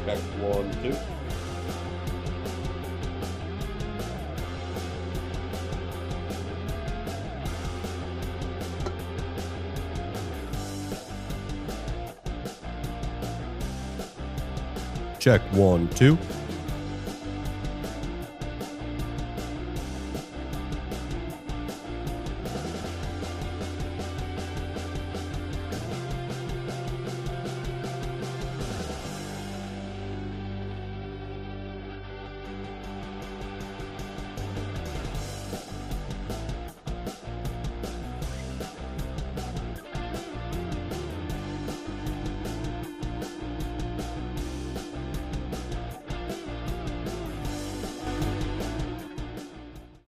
Check 1, 2. Check 1, 2.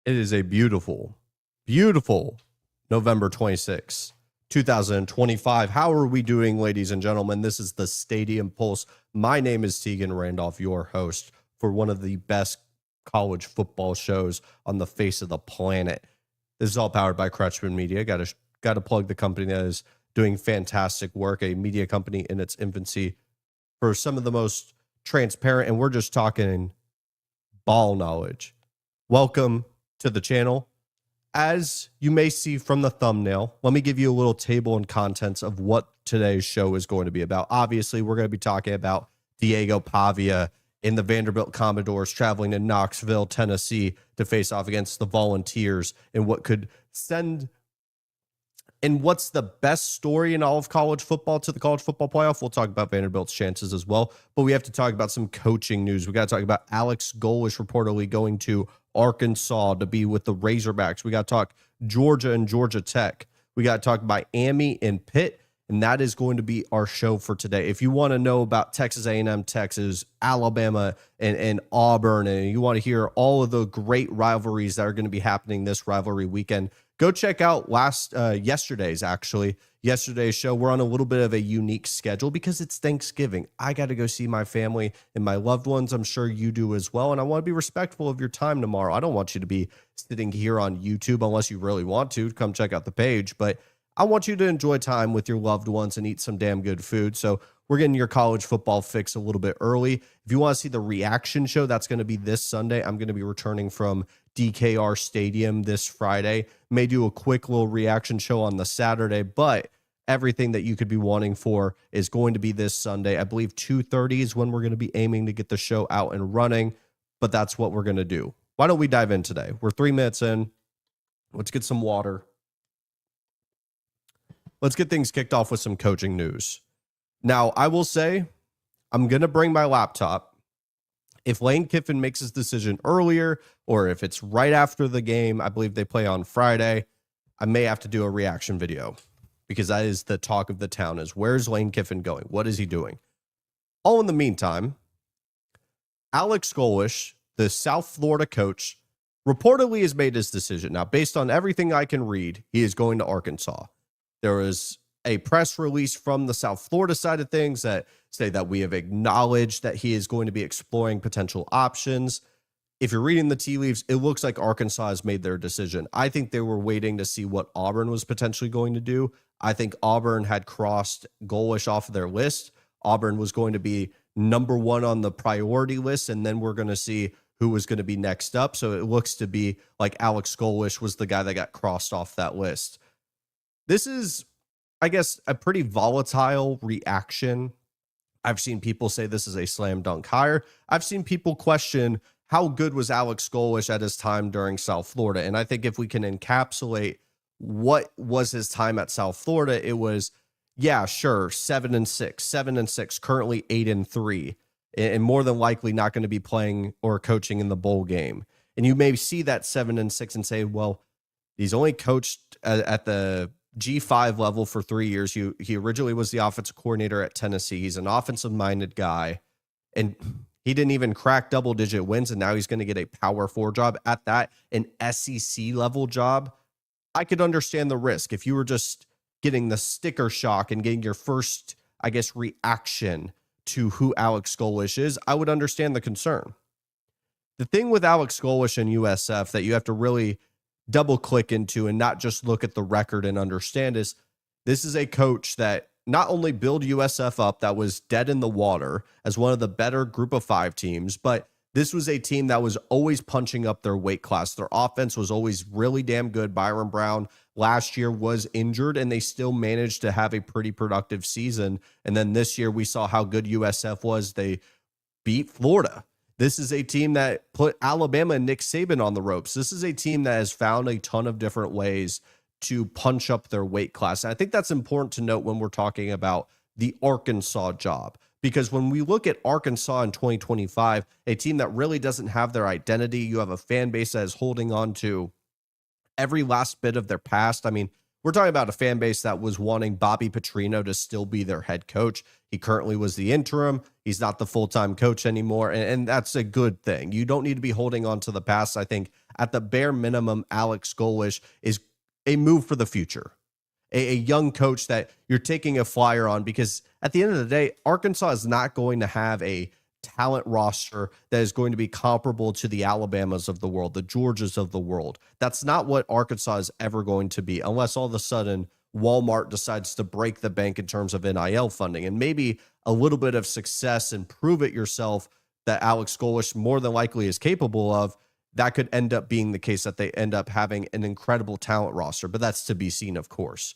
It is a beautiful, beautiful November 26th, 2025. How are we doing, ladies and gentlemen? This is the Stadium Pulse. My name is Tegan Randolph, your host for one of the best college football shows on the face of the planet. This is all powered by Crutchman Media. Got to plug the company that is doing fantastic work, a media company in its infancy for some of the most transparent, and we're just talking ball knowledge. Welcome to the channel. As you may see from the thumbnail, let me give you a little table and contents of what today's show is going to be about. Obviously, we're going to be talking about Diego Pavia in the Vanderbilt Commodores traveling to Knoxville, Tennessee to face off against the Volunteers in what could send and what's the best story in all of college football to the college football playoff. We'll talk about Vanderbilt's chances as well, but we have to talk about some coaching news. We got to talk about Alex Golesh reportedly going to Arkansas to be with the Razorbacks. We got to talk Georgia and Georgia Tech. We got to talk Miami and Pitt, and that is going to be our show for today. If you want to know about Texas A&M, Texas, Alabama, and Auburn, and you want to hear all of the great rivalries that are going to be happening this rivalry weekend, go check out yesterday's show. We're on a little bit of a unique schedule because it's Thanksgiving. I got to go see my family and my loved ones. I'm sure you do as well. And I want to be respectful of your time tomorrow. I don't want you to be sitting here on YouTube unless you really want to. Come check out the page. But I want you to enjoy time with your loved ones and eat some damn good food. So we're getting your college football fix a little bit early. If you want to see the reaction show, that's going to be this Sunday. I'm going to be returning from DKR Stadium this Friday. May do a quick little reaction show on the Saturday, but everything that you could be wanting for is going to be this Sunday. I believe 2:30 is when we're going to be aiming to get the show out and running, but that's what we're going to do. Why don't we dive in today? We're 3 minutes in. Let's get some water. Let's get things kicked off with some coaching news. Now, I will say I'm going to bring my laptop. If Lane Kiffin makes his decision earlier or if it's right after the game, I believe they play on Friday, I may have to do a reaction video because that is the talk of the town is where's Lane Kiffin going? What is he doing? All in the meantime, Alex Golesh, the South Florida coach, reportedly has made his decision. Now, based on everything I can read, he is going to Arkansas. There was a press release from the South Florida side of things that say that we have acknowledged that he is going to be exploring potential options. If you're reading the tea leaves, it looks like Arkansas has made their decision. I think they were waiting to see what Auburn was potentially going to do. I think Auburn had crossed Golesh off of their list. Auburn was going to be number one on the priority list, and then we're going to see who was going to be next up. So it looks to be like Alex Golesh was the guy that got crossed off that list. This is, I guess, a pretty volatile reaction. I've seen people say this is a slam dunk hire. I've seen people question how good was Alex Golesh at his time during South Florida. And I think if we can encapsulate what was his time at South Florida, it was, yeah, sure, 7-6, currently 8-3, and more than likely not going to be playing or coaching in the bowl game. And you may see that 7-6 and say, well, he's only coached at the G5 level for 3 years. He originally was the offensive coordinator at Tennessee. He's an offensive-minded guy, and he didn't even crack double-digit wins, and now he's going to get a Power 4 job at that, an SEC-level job. I could understand the risk. If you were just getting the sticker shock and getting your first, I guess, reaction to who Alex Golesh is, I would understand the concern. The thing with Alex Golesh and USF that you have to really double click into and not just look at the record and understand is this is a coach that not only build USF up that was dead in the water as one of the better group of 5 teams, but this was a team that was always punching up their weight class. Their offense was always really damn good. Byron Brown last year was injured, and they still managed to have a pretty productive season. And then this year we saw how good USF was. They beat Florida. This is a team that put Alabama and Nick Saban on the ropes. This is a team that has found a ton of different ways to punch up their weight class. And I think that's important to note when we're talking about the Arkansas job, because when we look at Arkansas in 2025, a team that really doesn't have their identity, you have a fan base that is holding on to every last bit of their past. I mean, we're talking about a fan base that was wanting Bobby Petrino to still be their head coach. He currently was the interim. He's not the full-time coach anymore, and that's a good thing. You don't need to be holding on to the past. I think at the bare minimum, Alex Golesh is a move for the future, a young coach that you're taking a flyer on, because at the end of the day, Arkansas is not going to have a talent roster that is going to be comparable to the Alabamas of the world, the Georgias of the world. That's not what Arkansas is ever going to be, unless all of a sudden Walmart decides to break the bank in terms of NIL funding, and maybe a little bit of success and prove it yourself that Alex Golesh more than likely is capable of. That could end up being the case, that they end up having an incredible talent roster, but that's to be seen, of course.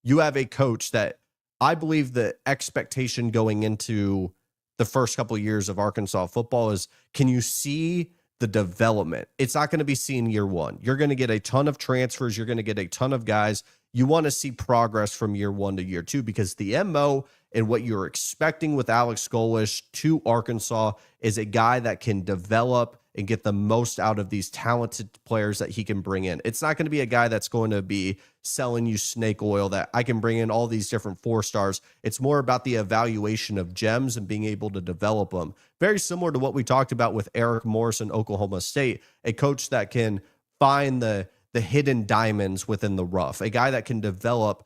You have a coach that I believe the expectation going into the first couple of years of Arkansas football is, can you see the development? It's not going to be seen year one. You're going to get a ton of transfers. You're going to get a ton of guys. You want to see progress from year one to year two, because the MO and what you're expecting with Alex Golesh to Arkansas is a guy that can develop and get the most out of these talented players that he can bring in. It's not going to be a guy that's going to be selling you snake oil that I can bring in all these different 4-stars. It's more about the evaluation of gems and being able to develop them. Very similar to what we talked about with Eric Morris in Oklahoma State, a coach that can find the hidden diamonds within the rough, a guy that can develop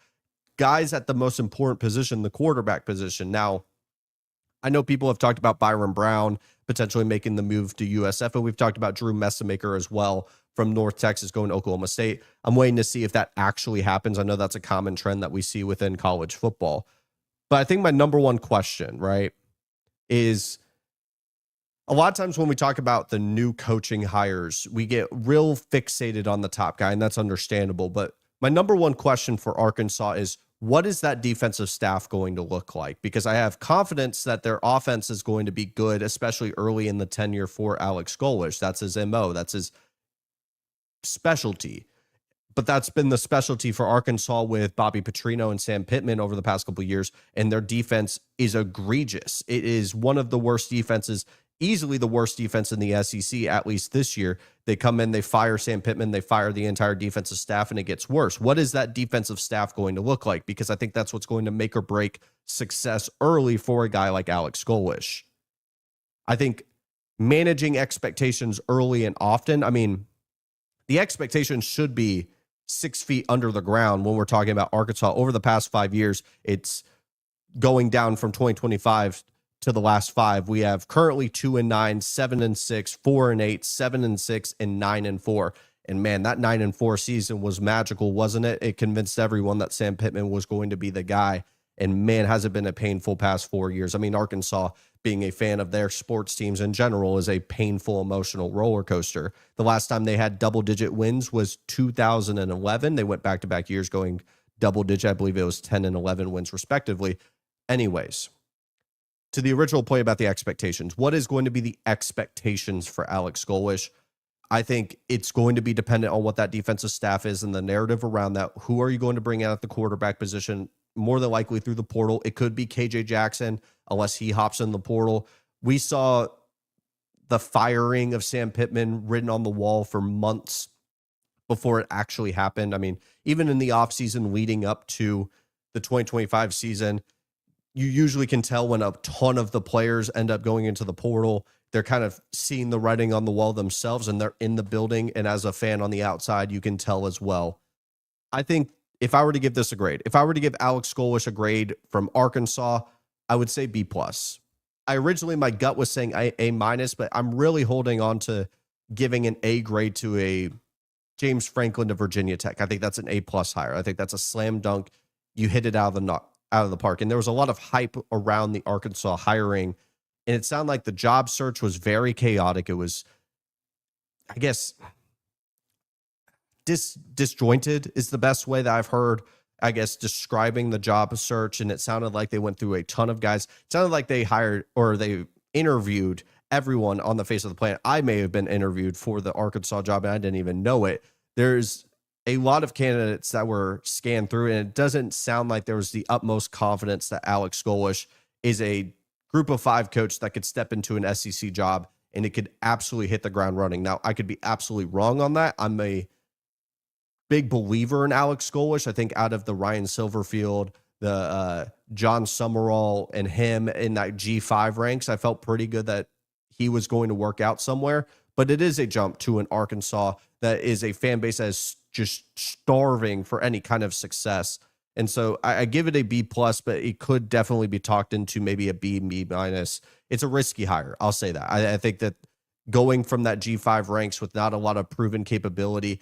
guys at the most important position, the quarterback position. Now, I know people have talked about Byron Brown potentially making the move to USF, and we've talked about Drew Messamaker as well from North Texas going to Oklahoma State. I'm waiting to see if that actually happens. I know that's a common trend that we see within college football. But I think my number one question, right, is a lot of times when we talk about the new coaching hires, we get real fixated on the top guy, and that's understandable. But my number one question for Arkansas is, what is that defensive staff going to look like? Because I have confidence that their offense is going to be good, especially early in the tenure for Alex Golesh. That's his MO. That's his specialty. But that's been the specialty for Arkansas with Bobby Petrino and Sam Pittman over the past couple of years, and their defense is egregious. It is one of the worst defenses, easily the worst defense in the SEC, at least this year. They come in, they fire Sam Pittman, they fire the entire defensive staff, and it gets worse. What is that defensive staff going to look like? Because I think that's what's going to make or break success early for a guy like Alex Golesh. I think managing expectations early and often, I mean, the expectations should be 6 feet under the ground when we're talking about Arkansas. Over the past 5 years, it's going down from 2025 to the last 5. We have currently 2-9, 7-6, 4-8, 7-6, and 9-4. And man, that 9-4 season was magical, wasn't it? It convinced everyone that Sam Pittman was going to be the guy. And man, has it been a painful past 4 years. I mean, Arkansas, being a fan of their sports teams in general, is a painful, emotional roller coaster. The last time they had double-digit wins was 2011. They went back-to-back years going double-digit. I believe it was 10 and 11 wins respectively. Anyways, to the original point about the expectations, what is going to be the expectations for Alex Golesh? I think it's going to be dependent on what that defensive staff is and the narrative around that. Who are you going to bring out at the quarterback position? More than likely through the portal. It could be KJ Jackson, unless he hops in the portal. We saw the firing of Sam Pittman written on the wall for months before it actually happened. I mean, even in the offseason leading up to the 2025 season, you usually can tell when a ton of the players end up going into the portal. They're kind of seeing the writing on the wall themselves, and they're in the building. And as a fan on the outside, you can tell as well. I think if I were to give this a grade, if I were to give Alex Golesh a grade from Arkansas, I would say B+. I originally, my gut was saying A-, but I'm really holding on to giving an A grade to a James Franklin to Virginia Tech. I think that's an A+ hire. I think that's a slam dunk. You hit it out out of the park. And there was a lot of hype around the Arkansas hiring. And it sounded like the job search was very chaotic. It was, I guess, disjointed is the best way that I've heard, I guess, describing the job search. And it sounded like they went through a ton of guys. It sounded like they hired or they interviewed everyone on the face of the planet. I may have been interviewed for the Arkansas job and I didn't even know it. There's a lot of candidates that were scanned through, and it doesn't sound like there was the utmost confidence that Alex Golesh is a group of 5 coach that could step into an SEC job and it could absolutely hit the ground running. Now, I could be absolutely wrong on that. I'm a big believer in Alex Golesh. I think out of the Ryan Silverfield, the John Summerall, and him in that G5 ranks, I felt pretty good that he was going to work out somewhere. But it is a jump to an Arkansas that is a fan base that is just starving for any kind of success. And so I give it a B+, but it could definitely be talked into maybe a B, B-. It's a risky hire. I'll say that. I think that going from that G5 ranks with not a lot of proven capability,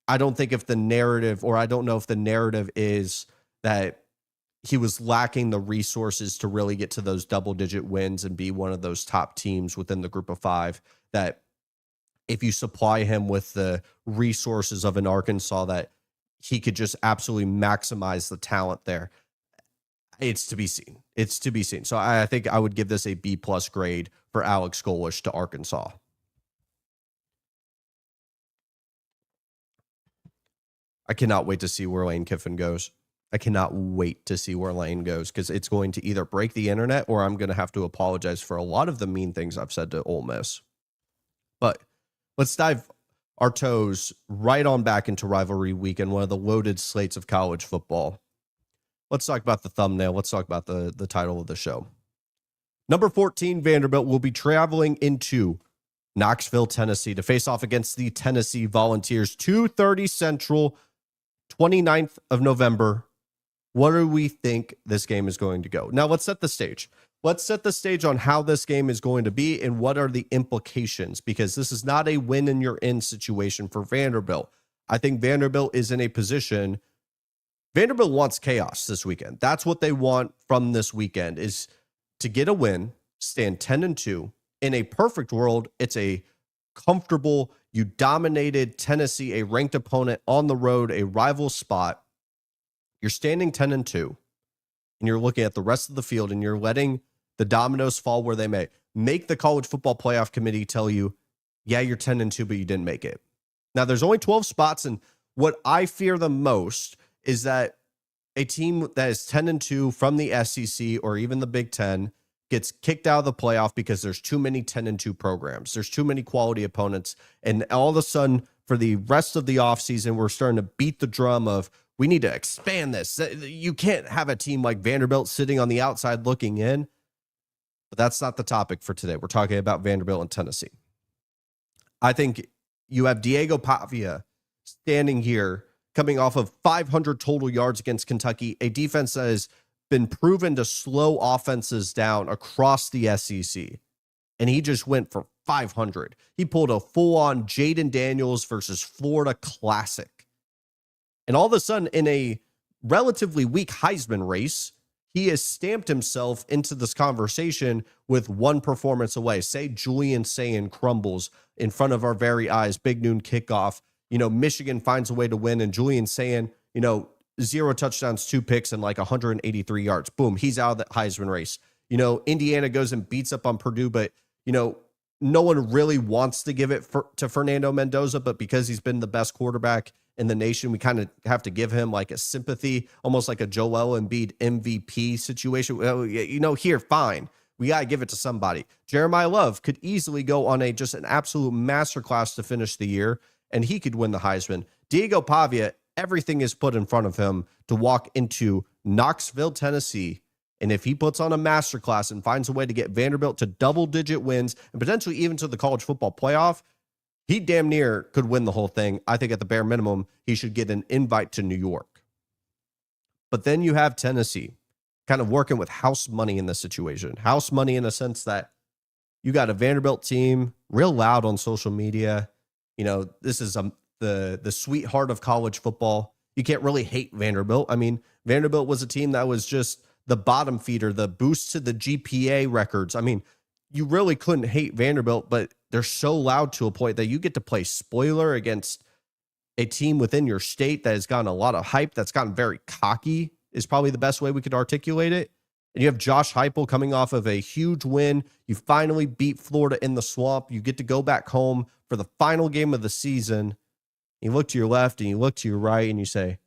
I don't think if the narrative, or I don't know if the narrative is that he was lacking the resources to really get to those double-digit wins and be one of those top teams within the group of 5, that if you supply him with the resources of an Arkansas, that he could just absolutely maximize the talent there. It's to be seen. It's to be seen. So I think I would give this a B+ grade for Alex Golesh to Arkansas. I cannot wait to see where Lane Kiffin goes. I cannot wait to see where Lane goes, because it's going to either break the internet or I'm going to have to apologize for a lot of the mean things I've said to Ole Miss. But let's dive our toes right on back into rivalry weekend, one of the loaded slates of college football. Let's talk about the thumbnail. Let's talk about the title of the show. Number 14, Vanderbilt will be traveling into Knoxville, Tennessee to face off against the Tennessee Volunteers. 2:30 Central, 29th of November. What do we think this game is going to go? Now, let's set the stage. Let's set the stage on how this game is going to be and what are the implications, because this is not a win and you're in situation for Vanderbilt. I think Vanderbilt is in a position. Vanderbilt wants chaos this weekend. That's what they want from this weekend, is to get a win, stand 10-2. In a perfect world, it's a comfortable, you dominated Tennessee, a ranked opponent on the road, a rival spot. You're standing 10-2, and you're looking at the rest of the field, and you're letting the dominoes fall where they may. Make the college football playoff committee tell you, yeah, you're 10-2, but you didn't make it. Now, there's only 12 spots, and what I fear the most is that a team that is 10-2 from the SEC or even the Big Ten gets kicked out of the playoff because there's too many 10-2 programs. There's too many quality opponents. And all of a sudden, for the rest of the offseason, we're starting to beat the drum of, we need to expand this. You can't have a team like Vanderbilt sitting on the outside looking in. But that's not the topic for today. We're talking about Vanderbilt and Tennessee. I think you have Diego Pavia standing here, coming off of 500 total yards against Kentucky, a defense that has been proven to slow offenses down across the SEC. And he just went for 500. He pulled a full-on Jaden Daniels versus Florida classic. And all of a sudden, in a relatively weak Heisman race, he has stamped himself into this conversation with one performance away. Say Julian Sayin crumbles in front of our very eyes, big noon kickoff. Michigan finds a way to win, and Julian Sayin, 0 touchdowns, 2 picks, and like 183 yards. Boom, he's out of the Heisman race. Indiana goes and beats up on Purdue, but, no one really wants to give it to Fernando Mendoza, but because he's been the best quarterback in the nation, we kind of have to give him like a sympathy, almost like a Joel Embiid MVP situation. Well, here, fine. We got to give it to somebody. Jeremiah Love could easily go on just an absolute masterclass to finish the year, and he could win the Heisman. Diego Pavia, everything is put in front of him to walk into Knoxville, Tennessee. And if he puts on a masterclass and finds a way to get Vanderbilt to double-digit wins and potentially even to the college football playoff, he damn near could win the whole thing. I think at the bare minimum, he should get an invite to New York. But then you have Tennessee kind of working with house money in this situation. House money in the sense that you got a Vanderbilt team real loud on social media. This is the sweetheart of college football. You can't really hate Vanderbilt. I mean, Vanderbilt was a team that was just the bottom feeder, the boost to the GPA records. I mean, you really couldn't hate Vanderbilt, but they're so loud to a point that you get to play spoiler against a team within your state that has gotten a lot of hype, that's gotten very cocky, is probably the best way we could articulate it. And you have Josh Heupel coming off of a huge win. You finally beat Florida in the Swamp. You get to go back home for the final game of the season. You look to your left and you look to your right and you say,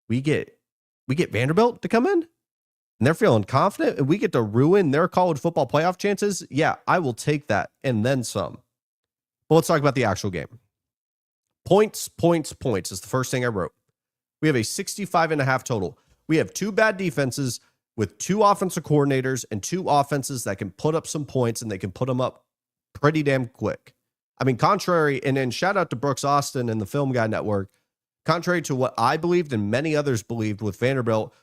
we get Vanderbilt to come in and they're feeling confident and we get to ruin their college football playoff chances. Yeah, I will take that and then some. But let's talk about the actual game. Points is the first thing I wrote. We have a 65.5 total. We have two bad defenses with two offensive coordinators and two offenses that can put up some points, and they can put them up pretty damn quick. I mean, contrary, and then shout out to Brooks Austin and the Film Guy Network, contrary to what I believed and many others believed with Vanderbilt,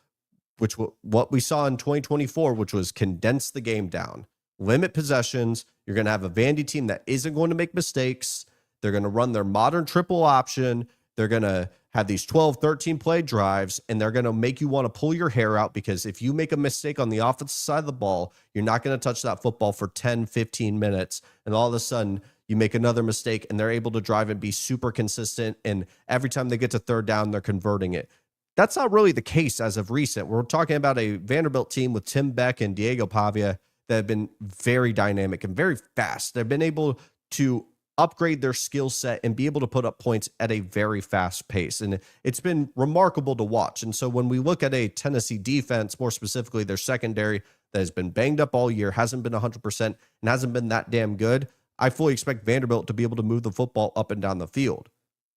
which what we saw in 2024, which was condense the game down, limit possessions. You're going to have a Vandy team that isn't going to make mistakes. They're going to run their modern triple option. They're going to have these 12, 13 play drives, and they're going to make you want to pull your hair out, because if you make a mistake on the offensive side of the ball, you're not going to touch that football for 10, 15 minutes. And all of a sudden you make another mistake and they're able to drive and be super consistent. And every time they get to third down, they're converting it. That's not really the case as of recent. We're talking about a Vanderbilt team with Tim Beck and Diego Pavia that have been very dynamic and very fast. They've been able to upgrade their skill set and be able to put up points at a very fast pace. And it's been remarkable to watch. And so when we look at a Tennessee defense, more specifically their secondary that has been banged up all year, hasn't been 100% and hasn't been that damn good, I fully expect Vanderbilt to be able to move the football up and down the field.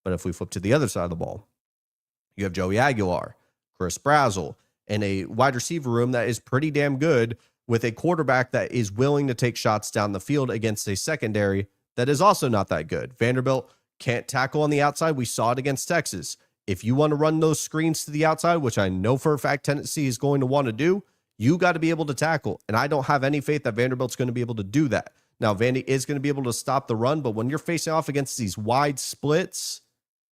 But if we flip to the other side of the ball, you have Joey Aguilar, Chris Brazzell, and a wide receiver room that is pretty damn good, with a quarterback that is willing to take shots down the field against a secondary that is also not that good. Vanderbilt can't tackle on the outside. We saw it against Texas. If you want to run those screens to the outside, which I know for a fact Tennessee is going to want to do, you got to be able to tackle. And I don't have any faith that Vanderbilt's going to be able to do that. Now, Vandy is going to be able to stop the run, but when you're facing off against these wide splits,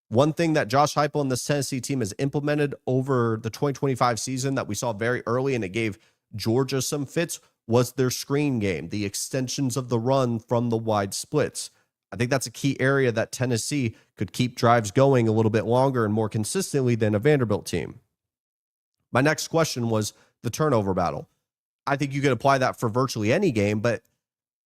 one thing that Josh Heupel and this Tennessee team has implemented over the 2025 season that we saw very early, and it gave Georgia some fits, was their screen game, the extensions of the run from the wide splits. I think that's a key area that Tennessee could keep drives going a little bit longer and more consistently than a Vanderbilt team. My next question was the turnover battle. I think you could apply that for virtually any game, but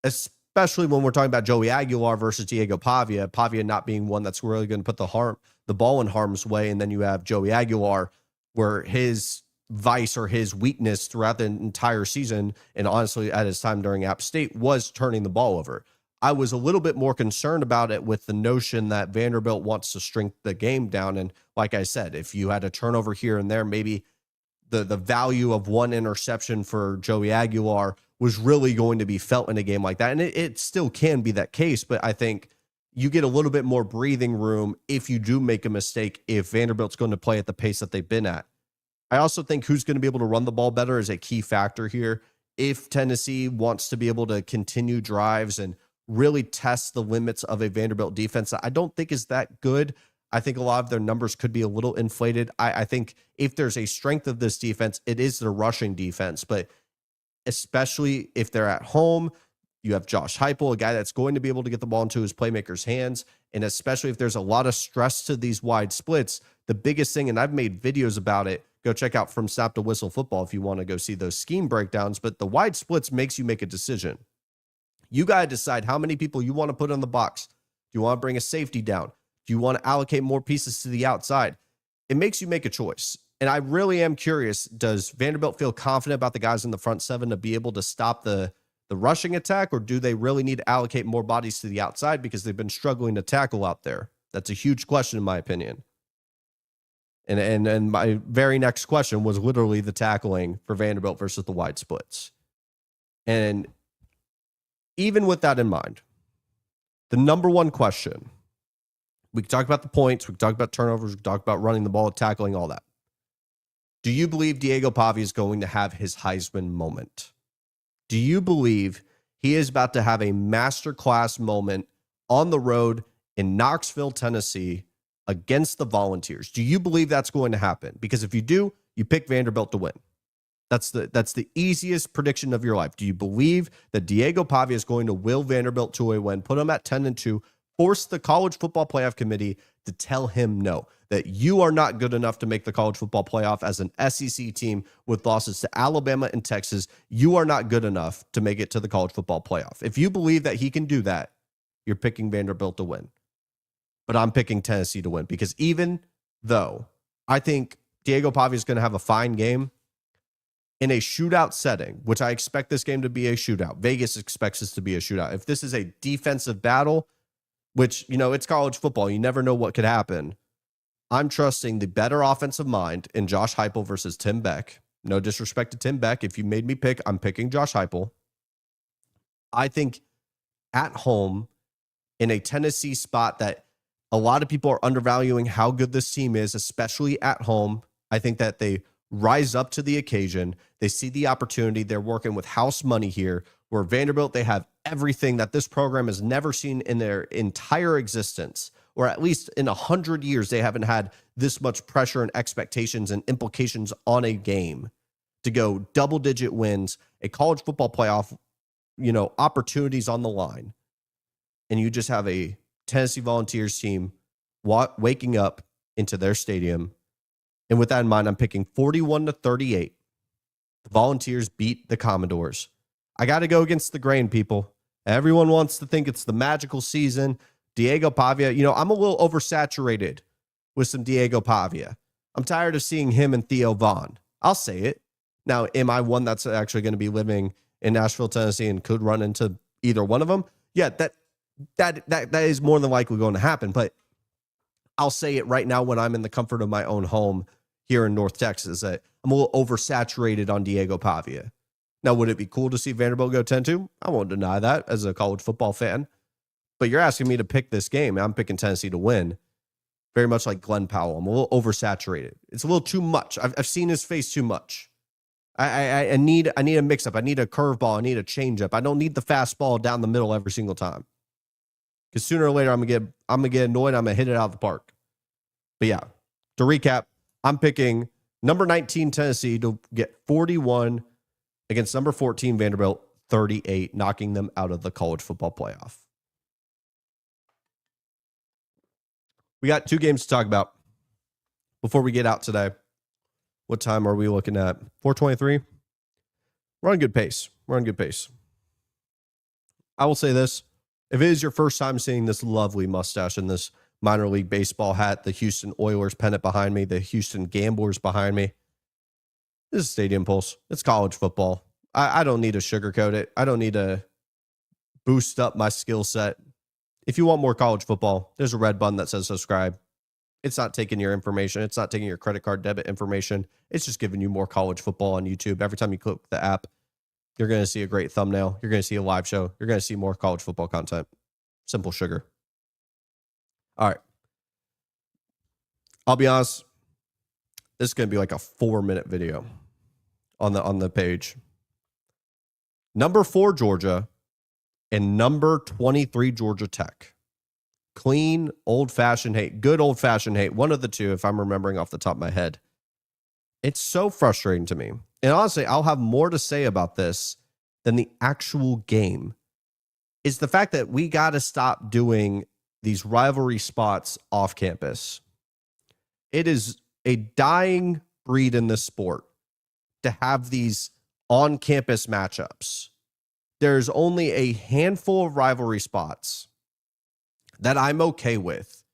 especially when we're talking about Joey Aguilar versus Diego Pavia, Pavia not being one that's really going to put the ball in harm's way, and then you have Joey Aguilar, where his vice or his weakness throughout the entire season, and honestly at his time during App State, was turning the ball over. I was a little bit more concerned about it with the notion that Vanderbilt wants to shrink the game down. And like I said, if you had a turnover here and there, maybe the value of one interception for Joey Aguilar was really going to be felt in a game like that. And it still can be that case, but I think you get a little bit more breathing room if you do make a mistake, if Vanderbilt's going to play at the pace that they've been at. I also think who's going to be able to run the ball better is a key factor here. If Tennessee wants to be able to continue drives and really test the limits of a Vanderbilt defense that I don't think is that good, I think a lot of their numbers could be a little inflated. I think if there's a strength of this defense, it is the rushing defense, but especially if they're at home, you have Josh Heupel, a guy that's going to be able to get the ball into his playmakers' hands. And especially if there's a lot of stress to these wide splits, the biggest thing, and I've made videos about it, go check out From Snap to Whistle Football if you want to go see those scheme breakdowns, but the wide splits makes you make a decision. You got to decide how many people you want to put in the box. Do you want to bring a safety down? Do you want to allocate more pieces to the outside? It makes you make a choice. And I really am curious, does Vanderbilt feel confident about the guys in the front seven to be able to stop the rushing attack, or do they really need to allocate more bodies to the outside because they've been struggling to tackle out there? That's a huge question in my opinion. And my very next question was literally the tackling for Vanderbilt versus the wide splits. And even with that in mind, the number one question, we can talk about the points, we can talk about turnovers, we can talk about running the ball, tackling, all that. Do you believe Diego Pavia is going to have his Heisman moment? Do you believe he is about to have a masterclass moment on the road in Knoxville, Tennessee, against the Volunteers. Do you believe that's going to happen? Because if you do, you pick Vanderbilt to win. That's the easiest prediction of your life. Do you believe that Diego Pavia is going to will Vanderbilt to a win, put them at 10-2, force the College Football Playoff Committee to tell him no, that you are not good enough to make the College Football Playoff as an SEC team with losses to Alabama and Texas? You are not good enough to make it to the College Football Playoff. If you believe that he can do that, you're picking Vanderbilt to win. But I'm picking Tennessee to win, because even though I think Diego Pavia is going to have a fine game in a shootout setting, which I expect this game to be a shootout. Vegas expects this to be a shootout. If this is a defensive battle, which, it's college football, you never know what could happen. I'm trusting the better offensive mind in Josh Heupel versus Tim Beck. No disrespect to Tim Beck. If you made me pick, I'm picking Josh Heupel. I think at home in a Tennessee spot that a lot of people are undervaluing how good this team is, especially at home. I think that they rise up to the occasion. They see the opportunity. They're working with house money here, where Vanderbilt, they have everything that this program has never seen in their entire existence, or at least in 100 years, they haven't had this much pressure and expectations and implications on a game to go double-digit wins, a college football playoff, opportunities on the line. And you just have a Tennessee Volunteers team waking up into their stadium. And with that in mind, I'm picking 41-38. The Volunteers beat the Commodores. I got to go against the grain, people. Everyone wants to think it's the magical season. Diego Pavia, I'm a little oversaturated with some Diego Pavia. I'm tired of seeing him and Theo Vaughn. I'll say it. Now, am I one that's actually going to be living in Nashville, Tennessee, and could run into either one of them? Yeah, that is more than likely going to happen. But I'll say it right now when I'm in the comfort of my own home here in North Texas, that I'm a little oversaturated on Diego Pavia. Now, would it be cool to see Vanderbilt go 10-2? I won't deny that as a college football fan. But you're asking me to pick this game. I'm picking Tennessee to win. Very much like Glenn Powell. I'm a little oversaturated. It's a little too much. I've seen his face too much. I need a mix-up. I need a curveball. I need a change-up. I don't need the fastball down the middle every single time. Because sooner or later, I'm gonna get annoyed. I'm gonna hit it out of the park. But yeah, to recap, I'm picking number 19 Tennessee to get 41 against number 14 Vanderbilt 38, knocking them out of the college football playoff. We got two games to talk about before we get out today. What time are we looking at? 4:23. We're on good pace. I will say this. If it is your first time seeing this lovely mustache and this minor league baseball hat, the Houston Oilers pennant behind me, the Houston Gamblers behind me, this is Stadium Pulse. It's college football. I don't need to sugarcoat it. I don't need to boost up my skill set. If you want more college football, there's a red button that says subscribe. It's not taking your information. It's not taking your credit card debit information. It's just giving you more college football on YouTube. Every time you click the app, you're going to see a great thumbnail. You're going to see a live show. You're going to see more college football content. Simple sugar. All right. I'll be honest. This is going to be like a 4-minute video on the page. Number 4, Georgia, and number 23, Georgia Tech. Clean, old-fashioned hate. Good old-fashioned hate. One of the two, if I'm remembering off the top of my head. It's so frustrating to me. And honestly, I'll have more to say about this than the actual game. Is the fact that we got to stop doing these rivalry spots off campus. It is a dying breed in this sport to have these on-campus matchups. There's only a handful of rivalry spots that I'm okay with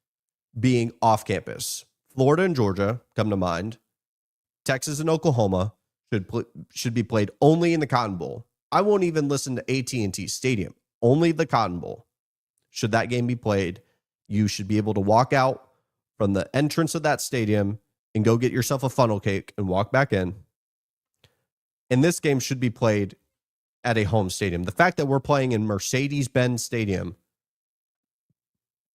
being off campus. Florida and Georgia come to mind. Texas and Oklahoma should be played only in the Cotton Bowl. I won't even listen to AT&T Stadium. Only the Cotton Bowl. Should that game be played, you should be able to walk out from the entrance of that stadium and go get yourself a funnel cake and walk back in. And this game should be played at a home stadium. The fact that we're playing in Mercedes-Benz Stadium,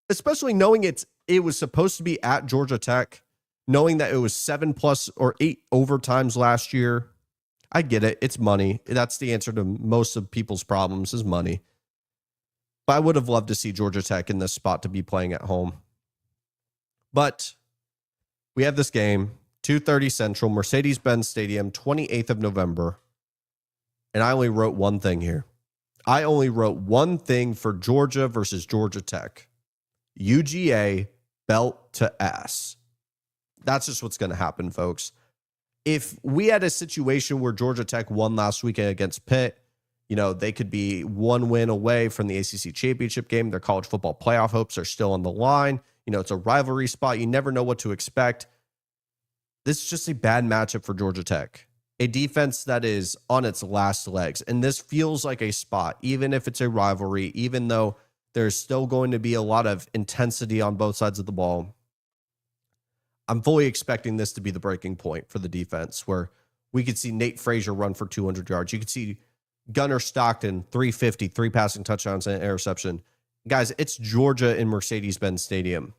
especially knowing it was supposed to be at Georgia Tech, knowing that it was 7+ or 8 overtimes last year, I get it. It's money. That's the answer to most of people's problems is money. But I would have loved to see Georgia Tech in this spot to be playing at home. But we have this game, 2:30 Central, Mercedes-Benz Stadium, 28th of November. And I only wrote one thing here. I only wrote one thing for Georgia versus Georgia Tech. UGA belt to ass. That's just what's going to happen, folks. If we had a situation where Georgia Tech won last weekend against Pitt, they could be one win away from the ACC championship game. Their college football playoff hopes are still on the line. It's a rivalry spot. You never know what to expect. This is just a bad matchup for Georgia Tech. A defense that is on its last legs. And this feels like a spot, even if it's a rivalry, even though there's still going to be a lot of intensity on both sides of the ball. I'm fully expecting this to be the breaking point for the defense, where we could see Nate Frazier run for 200 yards. You could see Gunnar Stockton, 350, 3 passing touchdowns and an interception. Guys, it's Georgia in Mercedes-Benz Stadium.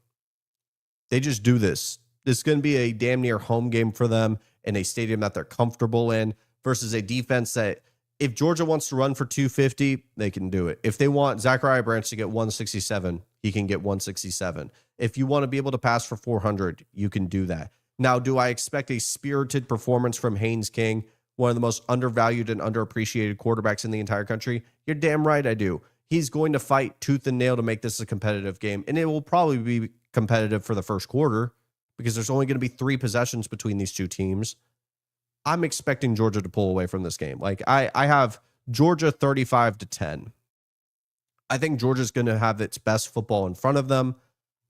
They just do this. This is going to be a damn near home game for them in a stadium that they're comfortable in versus a defense that if Georgia wants to run for 250, they can do it. If they want Zachariah Branch to get 167, he can get 167. If you want to be able to pass for 400, you can do that. Now, do I expect a spirited performance from Haynes King, one of the most undervalued and underappreciated quarterbacks in the entire country? You're damn right I do. He's going to fight tooth and nail to make this a competitive game, and it will probably be competitive for the first quarter because there's only going to be 3 possessions between these two teams. I'm expecting Georgia to pull away from this game. I have Georgia 35-10. I think Georgia's going to have its best football in front of them.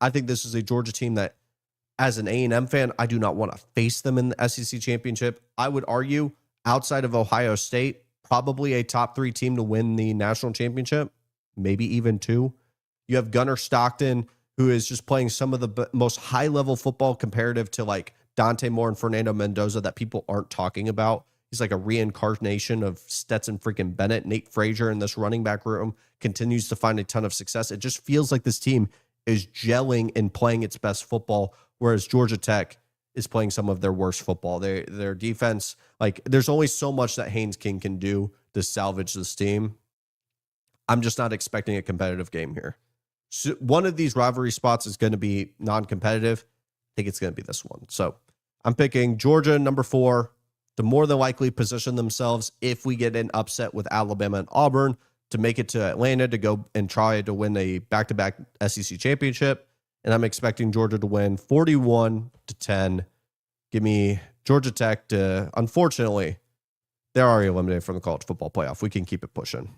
I think this is a Georgia team that, as an A&M fan, I do not want to face them in the SEC championship. I would argue, outside of Ohio State, probably a top 3 team to win the national championship, maybe even 2. You have Gunnar Stockton, who is just playing some of the most high-level football comparative to like Dante Moore and Fernando Mendoza that people aren't talking about. He's like a reincarnation of Stetson freaking Bennett. Nate Frazier in this running back room continues to find a ton of success. It just feels like this team is gelling and playing its best football, whereas Georgia Tech is playing some of their worst football. Their defense, there's only so much that Haynes King can do to salvage this team. I'm just not expecting a competitive game here. So one of these rivalry spots is going to be non-competitive. I think it's going to be this one. So I'm picking Georgia, number 4, to more than likely position themselves, if we get an upset with Alabama and Auburn, to make it to Atlanta to go and try to win a back-to-back SEC championship. And I'm expecting Georgia to win 41-10. Give me Georgia Tech to, unfortunately, they're already eliminated from the college football playoff. We can keep it pushing.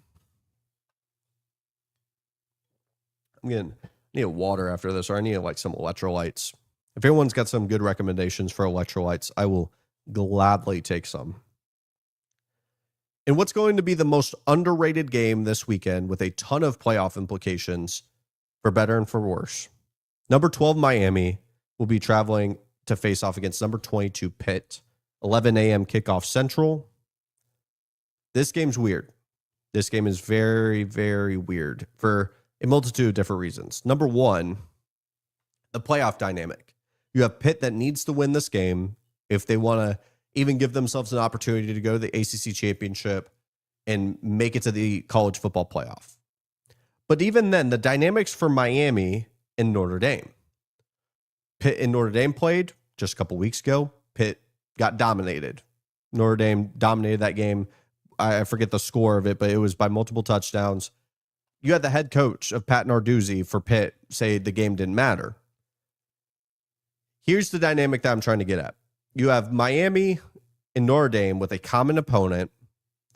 I'm going to need water after this, or I need some electrolytes. If everyone's got some good recommendations for electrolytes, I will gladly take some. And what's going to be the most underrated game this weekend with a ton of playoff implications, for better and for worse. Number 12, Miami, will be traveling to face off against number 22, Pitt. 11 a.m. kickoff Central. This game's weird. This game is very, very weird for a multitude of different reasons. Number 1, the playoff dynamic. You have Pitt that needs to win this game if they want to even give themselves an opportunity to go to the ACC championship and make it to the college football playoff. But even then, the dynamics for Miami and Notre Dame. Pitt and Notre Dame played just a couple weeks ago. Pitt got dominated. Notre Dame dominated that game. I forget the score of it, but it was by multiple touchdowns. You had the head coach of Pat Narduzzi for Pitt say the game didn't matter. Here's the dynamic that I'm trying to get at. You have Miami and Notre Dame with a common opponent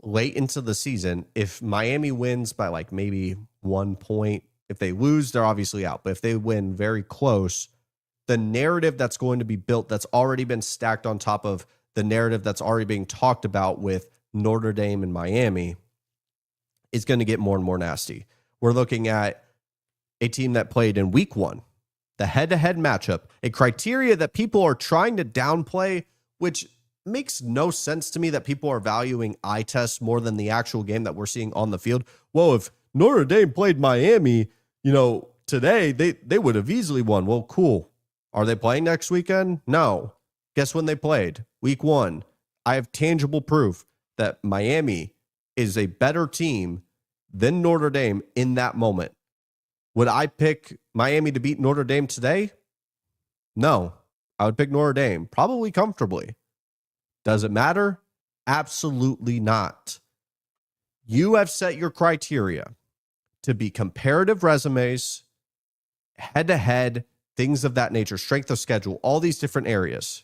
late into the season. If Miami wins by maybe 1 point, if they lose, they're obviously out. But if they win very close, the narrative that's going to be built, that's already been stacked on top of the narrative that's already being talked about with Notre Dame and Miami, is going to get more and more nasty. We're looking at a team that played in week 1, the head-to-head matchup, a criteria that people are trying to downplay, which makes no sense to me, that people are valuing eye tests more than the actual game that we're seeing on the field. Well, if Notre Dame played Miami, today, they would have easily won. Well, cool. Are they playing next weekend? No. Guess when they played? Week 1. I have tangible proof that Miami is a better team than Notre Dame in that moment. Would I pick Miami to beat Notre Dame today? No, I would pick Notre Dame, probably comfortably. Does it matter? Absolutely not. You have set your criteria to be comparative resumes, head-to-head, things of that nature, strength of schedule, all these different areas.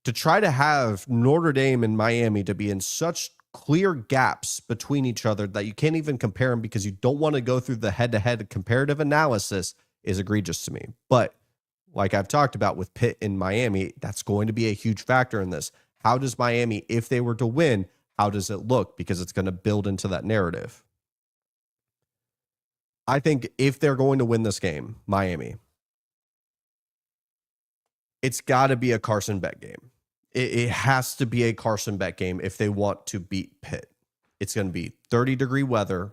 To try to have Notre Dame and Miami to be in such clear gaps between each other that you can't even compare them because you don't want to go through the head-to-head comparative analysis is egregious to me. But like I've talked about with Pitt and Miami, that's going to be a huge factor in this. How does Miami, if they were to win, how does it look? Because it's going to build into that narrative. I think if they're going to win this game, Miami, it's got to be a Carson Beck game. It has to be a Carson Beck game if they want to beat Pitt. It's going to be 30-degree weather.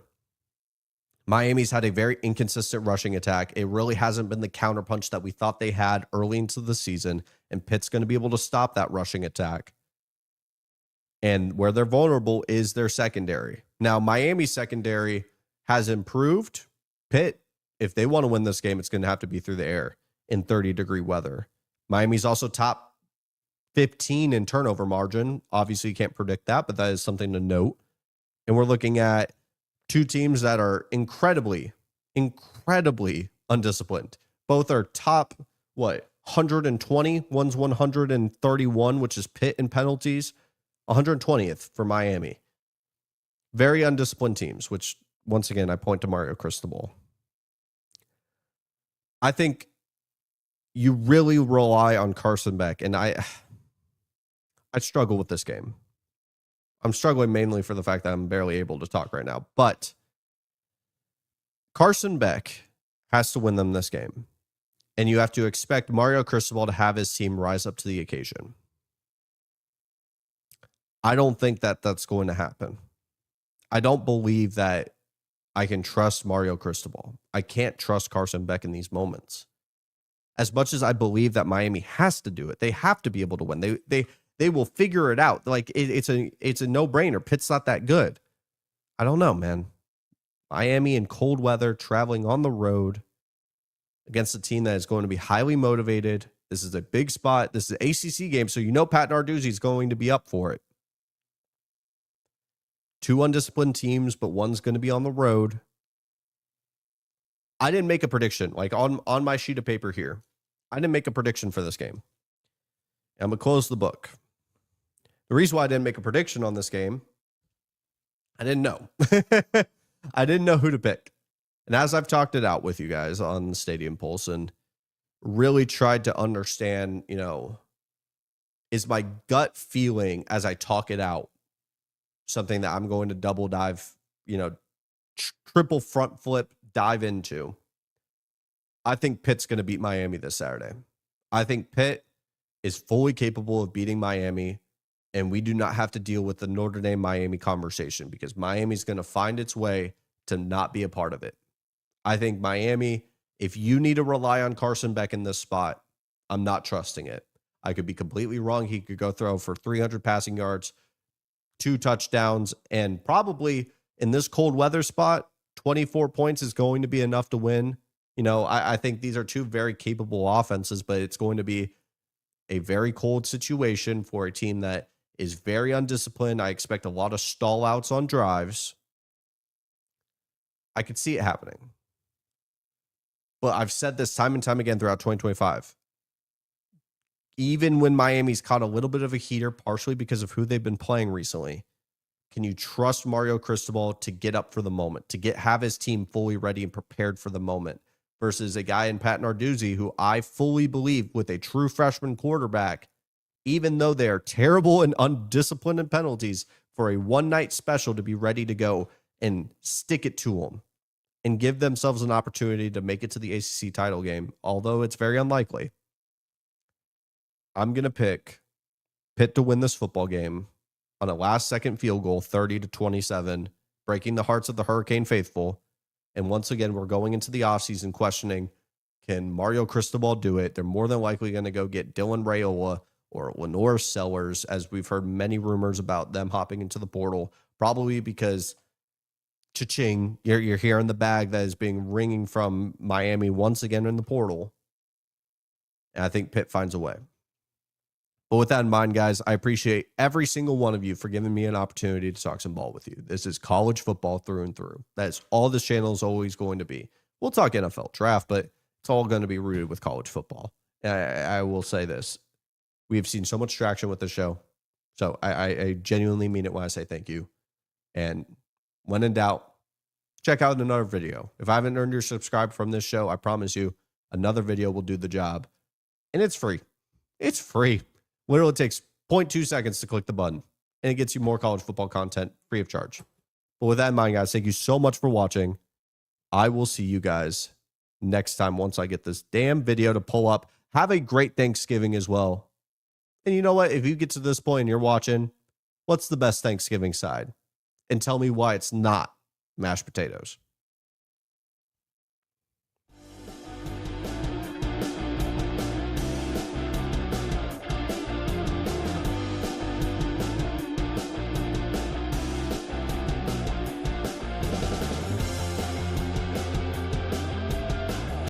Miami's had a very inconsistent rushing attack. It really hasn't been the counterpunch that we thought they had early into the season, and Pitt's going to be able to stop that rushing attack. And where they're vulnerable is their secondary. Now, Miami's secondary has improved. Pitt, if they want to win this game, it's going to have to be through the air in 30-degree weather. Miami's also top 15 in turnover margin. Obviously, you can't predict that, but that is something to note. And we're looking at two teams that are incredibly undisciplined. Both are top, 120? One's 131, which is Pitt in penalties. 120th for Miami. Very undisciplined teams, which, once again, I point to Mario Cristobal. I think you really rely on Carson Beck, and I struggle with this game. I'm struggling mainly for the fact that I'm barely able to talk right now, but Carson Beck has to win them this game, and you have to expect Mario Cristobal to have his team rise up to the occasion. I don't think that that's going to happen. I don't believe that I can trust Mario Cristobal. I can't trust Carson Beck in these moments. As much as I believe that Miami has to do it, they have to be able to win. They will figure it out. Like it's a no-brainer. Pitt's not that good. I don't know, man. Miami in cold weather, traveling on the road against a team that is going to be highly motivated. This is a big spot. This is an ACC game, so you know Pat Narduzzi is going to be up for it. Two undisciplined teams, but one's going to be on the road. I didn't make a prediction. Like on my sheet of paper here, I didn't make a prediction for this game. I'm going to close the book. The reason why I didn't make a prediction on this game, I didn't know. I didn't know who to pick. And as I've talked it out with you guys on Stadium Pulse and really tried to understand, is my gut feeling as I talk it out something that I'm going to double dive, triple front flip dive into? I think Pitt's going to beat Miami this Saturday. I think Pitt is fully capable of beating Miami, and we do not have to deal with the Notre Dame Miami conversation because Miami's going to find its way to not be a part of it. I think Miami, if you need to rely on Carson Beck in this spot, I'm not trusting it. I could be completely wrong. He could go throw for 300 passing yards, 2 touchdowns, and probably in this cold weather spot, 24 points is going to be enough to win. I think these are two very capable offenses, but it's going to be a very cold situation for a team that is very undisciplined. I expect a lot of stall outs on drives. I could see it happening. But I've said this time and time again throughout 2025. Even when Miami's caught a little bit of a heater, partially because of who they've been playing recently, can you trust Mario Cristobal to get up for the moment, to have his team fully ready and prepared for the moment, versus a guy in Pat Narduzzi who I fully believe with a true freshman quarterback, even though they are terrible and undisciplined in penalties, for a one-night special to be ready to go and stick it to them and give themselves an opportunity to make it to the ACC title game, although it's very unlikely. I'm going to pick Pitt to win this football game on a last-second field goal, 30-27, breaking the hearts of the Hurricane faithful. And once again, we're going into the offseason questioning, can Mario Cristobal do it? They're more than likely going to go get Dylan Raiola or Lenore Sellers, as we've heard many rumors about them hopping into the portal, probably because cha-ching, you're hearing the bag that is being ringing from Miami once again in the portal. And I think Pitt finds a way. But with that in mind, guys, I appreciate every single one of you for giving me an opportunity to talk some ball with you. This is college football through and through. That's all this channel is always going to be. We'll talk NFL draft, but it's all going to be rooted with college football. I will say this. We have seen so much traction with the show. So I genuinely mean it when I say thank you. And when in doubt, check out another video. If I haven't earned your subscribe from this show, I promise you another video will do the job. And it's free. It's free. Literally takes 0.2 seconds to click the button. And it gets you more college football content free of charge. But with that in mind, guys, thank you so much for watching. I will see you guys next time once I get this damn video to pull up. Have a great Thanksgiving as well. And you know what? If you get to this point and you're watching, what's the best Thanksgiving side? And tell me why it's not mashed potatoes.